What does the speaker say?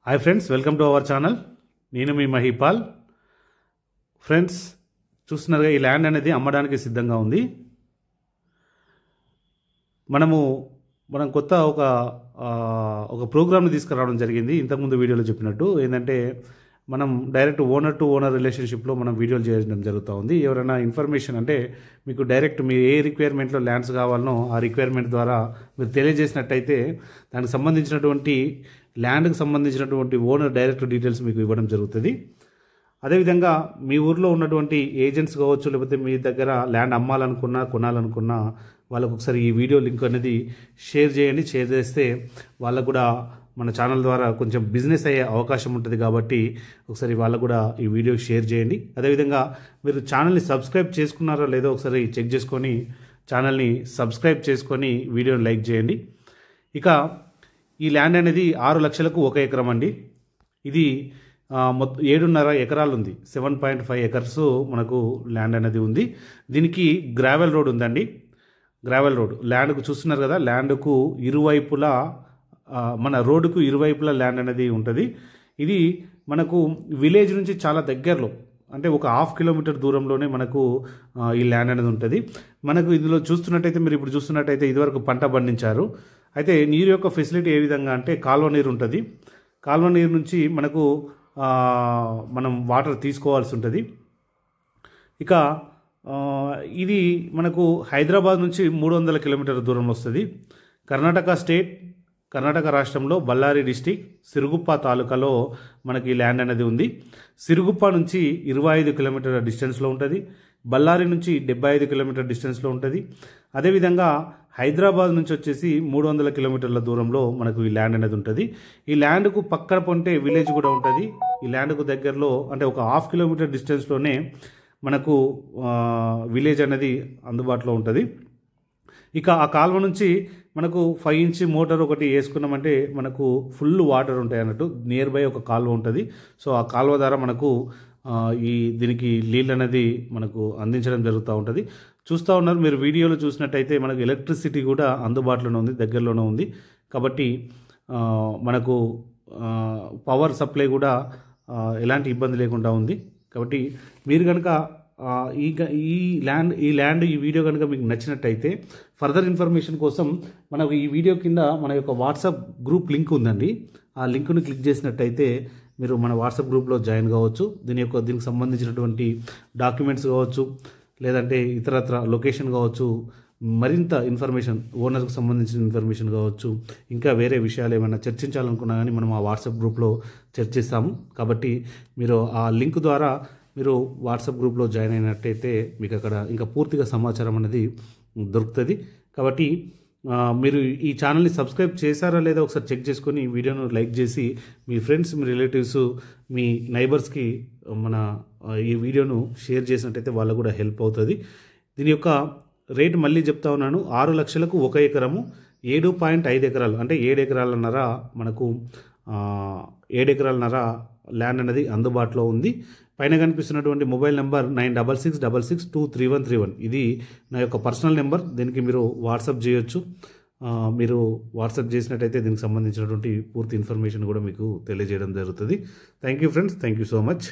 Hi friends, welcome to our channel. నేను మీ Mahipal. Friends, చూస్తున్నారుగా, ఈ ల్యాండ్ అనేది అమ్మడానికి సిద్ధంగా ఉంది. మనం కొత్త ఒక ప్రోగ్రామ్ని తీసుకురావడం జరిగింది. ఇంతకుముందు వీడియోలో చెప్పినట్టు ఏంటంటే, మనం డైరెక్ట్ ఓనర్ టు ఓనర్ రిలేషన్షిప్లో మనం వీడియోలు చేయడం జరుగుతూ ఉంది. ఎవరైనా ఇన్ఫర్మేషన్ అంటే మీకు డైరెక్ట్ మీ ఏ రిక్వైర్మెంట్లో ల్యాండ్స్ కావాలనో ఆ రిక్వైర్మెంట్ ద్వారా మీరు తెలియజేసినట్టయితే దానికి సంబంధించినటువంటి ల్యాండ్కి సంబంధించినటువంటి ఓనర్ డైరెక్ట్ డీటెయిల్స్ మీకు ఇవ్వడం జరుగుతుంది. అదేవిధంగా మీ ఊర్లో ఉన్నటువంటి ఏజెంట్స్ కావచ్చు, లేకపోతే మీ దగ్గర ల్యాండ్ అమ్మాలనుకున్నా కొనాలనుకున్నా వాళ్ళకు ఒకసారి ఈ వీడియో లింక్ అనేది షేర్ చేయండి. షేర్ చేస్తే వాళ్ళకు కూడా మన ఛానల్ ద్వారా కొంచెం బిజినెస్ అయ్యే అవకాశం ఉంటుంది. కాబట్టి ఒకసారి వాళ్ళకు కూడా ఈ వీడియో షేర్ చేయండి. అదేవిధంగా మీరు ఛానల్ని సబ్స్క్రైబ్ చేసుకున్నారో లేదో ఒకసారి చెక్ చేసుకొని ఛానల్ని సబ్స్క్రైబ్ చేసుకొని వీడియోని లైక్ చేయండి. ఇక ఈ ల్యాండ్ అనేది 6 లక్షలకు 1 ఎకరం అండి. ఇది మొత్తం 7.5 ఎకరాలు ఉంది. 7.5 ఎకర్స్ మనకు ల్యాండ్ అనేది ఉంది. దీనికి గ్రావెల్ రోడ్ ఉందండి. గ్రావెల్ రోడ్ ల్యాండ్కు చూస్తున్నారు కదా, ల్యాండ్కు ఇరువైపులా మన రోడ్డుకు ఇరువైపులా ల్యాండ్ అనేది ఉంటుంది. ఇది మనకు విలేజ్ నుంచి చాలా దగ్గరలో, అంటే ఒక 1/2 కిలోమీటర్ దూరంలోనే మనకు ఈ ల్యాండ్ అనేది ఉంటుంది. మనకు ఇందులో చూస్తున్నట్టయితే, మీరు ఇప్పుడు చూస్తున్నట్టయితే ఇదివరకు పంట పండించారు. అయితే నీరు యొక్క ఫెసిలిటీ ఏ విధంగా అంటే కాలువ నీరు ఉంటుంది. కాలువ నీరు నుంచి మనం వాటర్ తీసుకోవాల్సి ఉంటుంది. ఇక ఇది మనకు హైదరాబాద్ నుంచి 300 కిలోమీటర్ల దూరంలో వస్తుంది. కర్ణాటక రాష్ట్రంలో బళ్ళారి డిస్టిక్ సిరుగుప్ప తాలూకాలో మనకి ల్యాండ్ అనేది ఉంది. సిరుగుప్ప నుంచి 25 కిలోమీటర్ల డిస్టెన్స్లో ఉంటుంది. బళ్ళారి నుంచి 75 కిలోమీటర్ డిస్టెన్స్లో ఉంటుంది. అదేవిధంగా హైదరాబాద్ నుంచి వచ్చేసి 300 కిలోమీటర్ల దూరంలో మనకు ఈ ల్యాండ్ అనేది ఉంటుంది. ఈ ల్యాండ్కు పక్కన పొంటే విలేజ్ కూడా ఉంటుంది. ఈ ల్యాండ్కు దగ్గరలో అంటే ఒక 1/2 కిలోమీటర్ డిస్టెన్స్లోనే మనకు విలేజ్ అనేది అందుబాటులో ఉంటుంది. ఇక ఆ కాలువ నుంచి మనకు 5 ఇంచ్ మోటార్ ఒకటి వేసుకున్నామంటే మనకు ఫుల్ వాటర్ ఉంటాయి అన్నట్టు. నియర్ బై ఒక కాలువ ఉంటుంది. సో ఆ కాలువ ద్వారా మనకు దీనికి నీళ్ళు అనేది మనకు అందించడం జరుగుతూ ఉంటుంది. చూస్తూ ఉన్నారు మీరు వీడియోలో చూసినట్టయితే మనకు ఎలక్ట్రిసిటీ కూడా అందుబాటులోనే ఉంది, దగ్గరలోనే ఉంది. కాబట్టి మనకు పవర్ సప్లై కూడా ఎలాంటి ఇబ్బంది లేకుండా ఉంది. కాబట్టి మీరు కనుక ఈ ల్యాండ్ ఈ వీడియో కనుక మీకు నచ్చినట్టయితే ఫర్దర్ ఇన్ఫర్మేషన్ కోసం మనకు ఈ వీడియో కింద మన యొక్క వాట్సాప్ గ్రూప్ లింక్ ఉందండి. ఆ లింక్ను క్లిక్ చేసినట్టయితే మీరు మన వాట్సాప్ గ్రూప్లో జాయిన్ కావచ్చు. దీనికి సంబంధించినటువంటి డాక్యుమెంట్స్ కావచ్చు, లేదంటే ఇతరత్ర లొకేషన్ కావచ్చు, మరింత ఇన్ఫర్మేషన్ ఓనర్కి సంబంధించిన ఇన్ఫర్మేషన్ కావచ్చు, ఇంకా వేరే విషయాలు ఏమైనా చర్చించాలనుకున్నా కానీ మనం ఆ వాట్సాప్ గ్రూప్లో చర్చిస్తాము. కాబట్టి మీరు ఆ లింక్ ద్వారా మీరు వాట్సాప్ గ్రూప్లో జాయిన్ అయినట్టయితే మీకు అక్కడ ఇంకా పూర్తిగా సమాచారం అనేది దొరుకుతుంది. కాబట్టి మీరు ఈ ఛానల్ని సబ్స్క్రైబ్ చేశారా లేదా ఒకసారి చెక్ చేసుకొని ఈ వీడియోను లైక్ చేసి మీ ఫ్రెండ్స్, మీ రిలేటివ్స్, మీ నైబర్స్కి ఈ వీడియోను షేర్ చేసినట్టయితే వాళ్ళకు కూడా హెల్ప్ అవుతుంది. దీని యొక్క రేటు మళ్ళీ చెప్తా ఉన్నాను. 6 లక్షలకు 1 ఎకరము, 7.5 ఎకరాలు అంటే 7 ఎకరాలన్నర మనకు 7 ఎకరాలన్నర ల్యాండ్ అనేది అందుబాటులో ఉంది. పైన కనిపిస్తున్నటువంటి మొబైల్ నెంబర్ 9666623131. ఇది నా యొక్క పర్సనల్ నెంబర్. దీనికి మీరు వాట్సాప్ చేయొచ్చు. మీరు వాట్సాప్ చేసినట్టయితే దీనికి సంబంధించినటువంటి పూర్తి ఇన్ఫర్మేషన్ కూడా మీకు తెలియజేయడం జరుగుతుంది. Thank you friends, thank you so much.